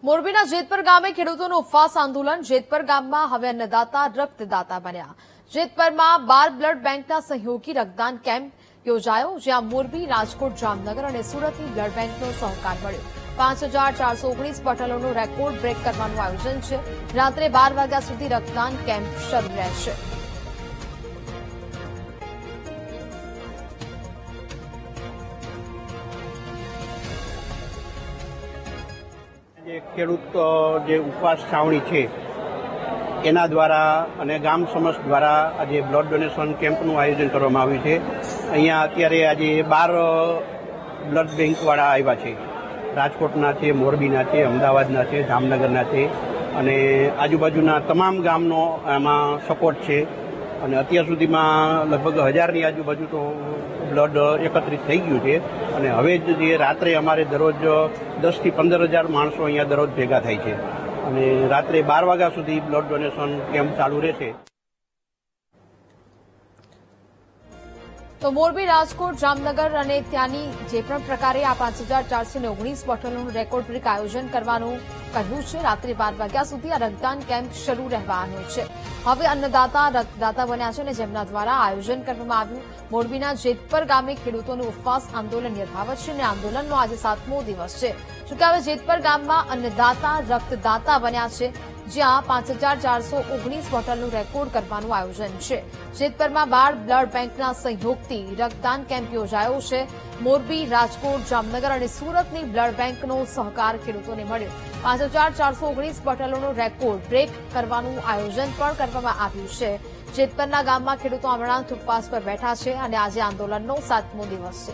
મોરબીના જેતપર ગામે ખેડૂતોનું ઉપવાસ આંદોલન। જેતપર ગામમાં હવે અન્નદાતા રક્તદાતા બન્યા। જેતપરમાં 12 બ્લડ બેંકના સહયોગી રક્તદાન કેમ્પ યોજાયો, જ્યાં મોરબી, રાજકોટ, જામનગર અને સુરતની બ્લડ બેંકનો સહકાર મળ્યો। 5419 બોટલોનું રેકોર્ડ બ્રેક કરવાનું આયોજન છે। રાત્રે 12 વાગ્યા સુધી રક્તદાન કેમ્પ શરૂ રહેશે। ખેડૂત જે ઉપવાસ છાવણી છે એના દ્વારા અને ગામ સમાજ દ્વારા આજે બ્લડ ડોનેશન કેમ્પનું આયોજન કરવામાં આવ્યું છે। અહીંયા અત્યારે આજે 12 બ્લડ બેંકવાળા આવ્યા છે। રાજકોટના છે, મોરબીના છે, અમદાવાદના છે, જામનગરના છે અને આજુબાજુના તમામ ગામનો આમાં સપોર્ટ છે અને અત્યાર સુધીમાં લગભગ 1000ની આજુબાજુ તો બ્લડ એકત્રિત થઈ ગયું છે અને હવે જ જે રાત્રે અમારે દરરોજ 10થી 15,000 માણસો અહીંયા દરરોજ ભેગા થાય છે અને રાત્રે 12 વાગ્યા સુધી બ્લડ ડોનેશન કેમ્પ ચાલુ રહેશે। તો મોરબી, રાજકોટ, જામનગર અને ત્યાંની જે પણ પ્રકારે આ 5419 બોટલોનું રેકોર્ડ બ્રેક આયોજન કરવાનું કહ્યું છે। રાત્રે 12 વાગ્યા સુધી આ રક્તદાન કેમ્પ શરૂ રહેવાનું છે। હવે અન્નદાતા રક્તદાતા બન્યા છે અને જેમના દ્વારા આયોજન કરવામાં આવ્યું। મોરબીના જેતપર ગામે ખેડૂતોનું ઉપવાસ આંદોલન યથાવત છે અને આંદોલનનો આજે 7મો દિવસ છે। જોકે હવે જેતપર ગામમાં અન્નદાતા રક્તદાતા બન્યા છે, જ્યાં 5419 બોટલનું રેકોર્ડ કરવાનું આયોજન છે। જેતપરમાં 12 બ્લડ બેંકના સહયોગથી રક્તદાન કેમ્પ યોજાયો છે। મોરબી, રાજકોટ, જામનગર અને સુરતની બ્લડ બેંકનો સહકાર ખેડૂતોને મળ્યો। 5419 બોટલોનો રેકોર્ડ બ્રેક કરવાનું આયોજન પણ કરવામાં આવ્યું છે। જેતપરના ગામમાં ખેડૂતો અમરનાથ ઉપવાસ પર બેઠા છે અને આજે આંદોલનનો 7મો દિવસ છે।